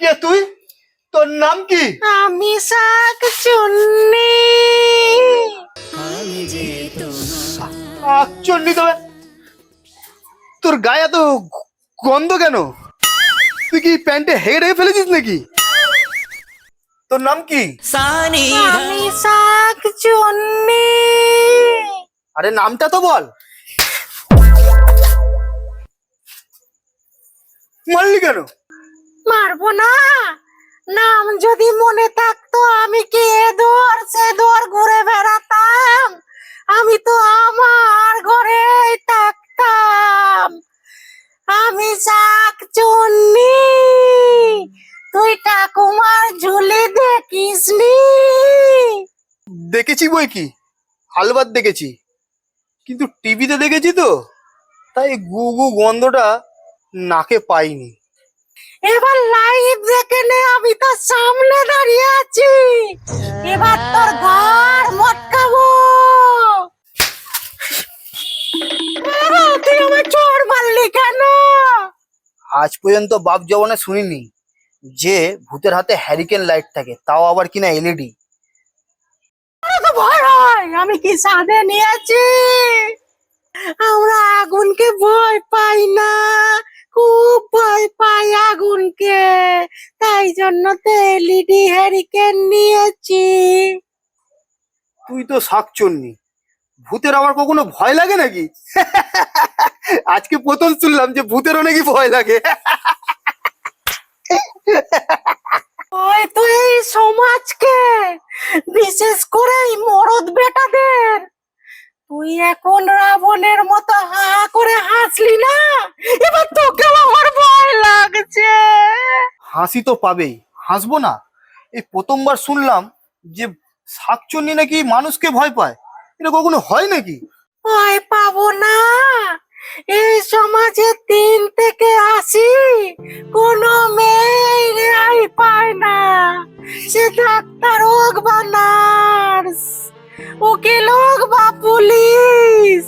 কে তুই? তোর নাম কি? আমি শাকচুন্নি। শাকচুন্নি তবে তোর গায়ে এত গন্ধ কেন? তুই কি প্যান্টে হেগে ফেলেছিস নাকি? তোর নাম কি? আমি শাকচুন্নি। আরে নামটা তো বল। মারলি কেন? মারবো না? নাম যদি মনে থাকতো আমি কি এদোর সেদোর ঘুরে বেড়াতাম? আমি তো আমার ঘরেই থাকতাম। আমি শাকচুন্নি। তুই ঠাকুমার ঝুলি দেখিসনি? দেখেছি বই কি, হালবাত দেখেছি, কিন্তু টিভিতে দেখেছি তো, তাই গু গু গন্ধটা নাকে পাইনি। এবার লাইভ দেখে নে, আমি তো সামনে দাঁড়িয়ে আছি। এবার তোর ঘাড় মটকাবো। তুই আমার চোর মারলি কেন? আজ পর্যন্ত বাপ জবানে শুনিনি যে ভূতের হাতে হ্যারিকেন লাইট থাকে, তাও আবার কিনা এলইডি। তো ভয় হয়, আমি কি সাধে নিয়েছি? আমরা আগুনকে ভয় পাই না, খুব ভয় পাই আগুনকে। তাই জন্য তো এলইডি হ্যারিকেন নিয়েছি। তুই তো শাকচুন্নি, ভূতের আবার কখনো ভয় লাগে নাকি? আজকে প্রথম শুনলাম যে ভূতেরও নাকি ভয় লাগে। ওই তো এই সমাজকে, বিশেষ করে এই মরদ বেটাদের, তুই এখন রাবণের মতো হা করে হাসলি না, এবার তোকে আমার ভয় লাগছে। হাসি তো পাবেই, হাসবো না? এই প্রথমবার শুনলাম যে শাকচুন্নি নাকি মানুষকে ভয় পায়। এটা কখনো হয় নাকি? ভয় পাবো না? এই সমাজে 3 থেকে 80 কোনো মেয়ে রেহাই পায় না। সে ডাক্তার হোক বা নার্স, উকিল হোক বা পুলিশ,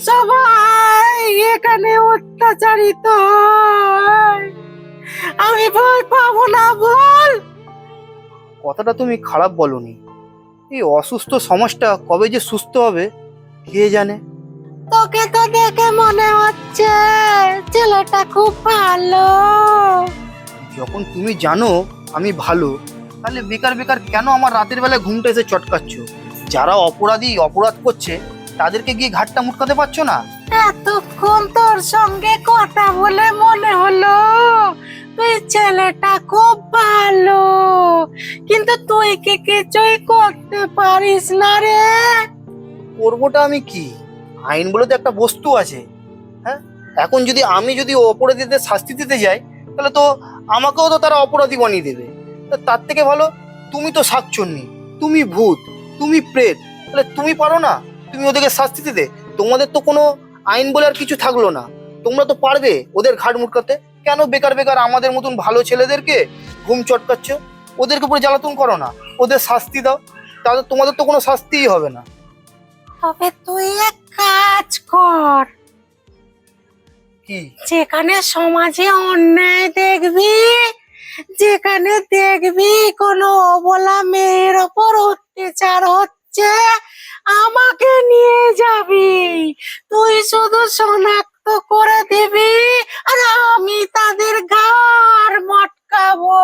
সবাই এখানে অত্যাচারিত হয়। আমি ভয় পাবো না বল? কথাটা তুমি খারাপ বলনি। এই অসুস্থ সমাজটা কবে যে সুস্থ হবে কে জানে। তোকে তো দেখে মনে হচ্ছে ছেলেটা খুব ভালো। যখন তুমি জানো আমি ভালো, তাহলে বেকার বেকার কেন আমার রাতের বেলায় ঘুমটা এসে চটকাচ্ছ? যারা অপরাধী অপরাধ করছে তাদেরকে গিয়ে ঘাটটা মুটকাতে পারছো না? এতক্ষণ তোর সঙ্গে কথা বলে মনে হলো তুই ছেলেটা খুব ভালো, কিন্তু তুই কি কিছুই করতে পারিস না রে। করবোটা আমি কি? আইন বলে তো একটা বস্তু আছে। হ্যাঁ, এখন আমি যদি অপরাধীদের শাস্তি দিতে যাই, তাহলে তো আমাকেও তো তারা অপরাধী বানিয়ে দেবে। তো তার থেকে ভালো, তুমি তো শাকচুন্নি, তুমি ভূত, তুমি প্রেত, তাহলে তুমি পারো না তুমি ওদেরকে শাস্তি দিতে? তোমাদের তো কোনো আইন বলে আর কিছু থাকলো না, তোমরা তো পারবে ওদের ঘাট মুটকাতে। কেন বেকার বেকার আমাদের মতন ভালো ছেলেদেরকে ঘুম চটকাচ্ছ? ওদেরকে পুরো জ্বালাতন করো না, ওদের শাস্তি দাও, তাহলে তোমাদের তো কোনো শাস্তিই হবে না। তবে তুই এক কাজ কর, কি? যেখানে সমাজে অন্যায় দেখবি, যেখানে দেখবি কোনো অবলা মেয়ের ওপর অত্যাচার হচ্ছে, আমাকে নিয়ে যাবি। তুই শুধু শনাক্ত করে দিবি আর আমি তাদের ঘাড় মটকাবো।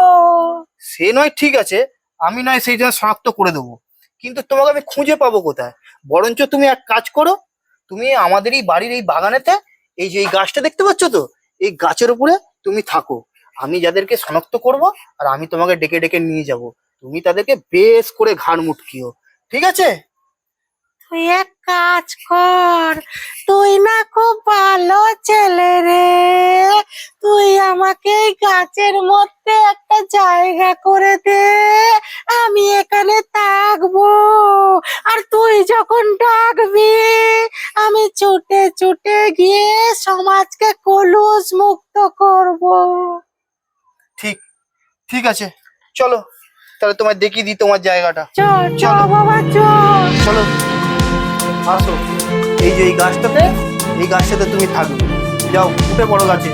সে নয় ঠিক আছে, আমি নয় সেই জন্য শনাক্ত করে দেবো, কিন্তু তোমাকে আমি খুঁজে পাবো কোথায়? বরঞ্চ তুমি এক কাজ করো, তুমি আমাদের এই বাড়ির এই বাগানেতে এই যে এই গাছটা দেখতে পাচ্ছ তো, এই গাছের উপরে তুমি থাকো। আমি যাদেরকে শনাক্ত করব আর আমি তোমাকে ডেকে ডেকে নিয়ে যাব, তুমি তাদেরকে বেশ করে ঘাড় মুটকিও, ঠিক আছে? তুই এক কাজ কর, তুই না খুব ভালো ছেলে রে। তুই আমাকে এই গাছের মধ্যে একটা জায়গা করে দে, আমি এখানে থাকবো। আর তুই যখন ডাকবি আমি ছুটে ছুটে গিয়ে সমাজকে কলুষ মুক্ত করব। ঠিক ঠিক আছে, চলো তাহলে তোমায় দেখিয়ে দিই তোমার জায়গাটা। চল চল চলো। বাবা চল। চলো, আসো। এই যে এই গাছটাতে তুমি থাকবে। যাও, উঠে পড়ো গাছে।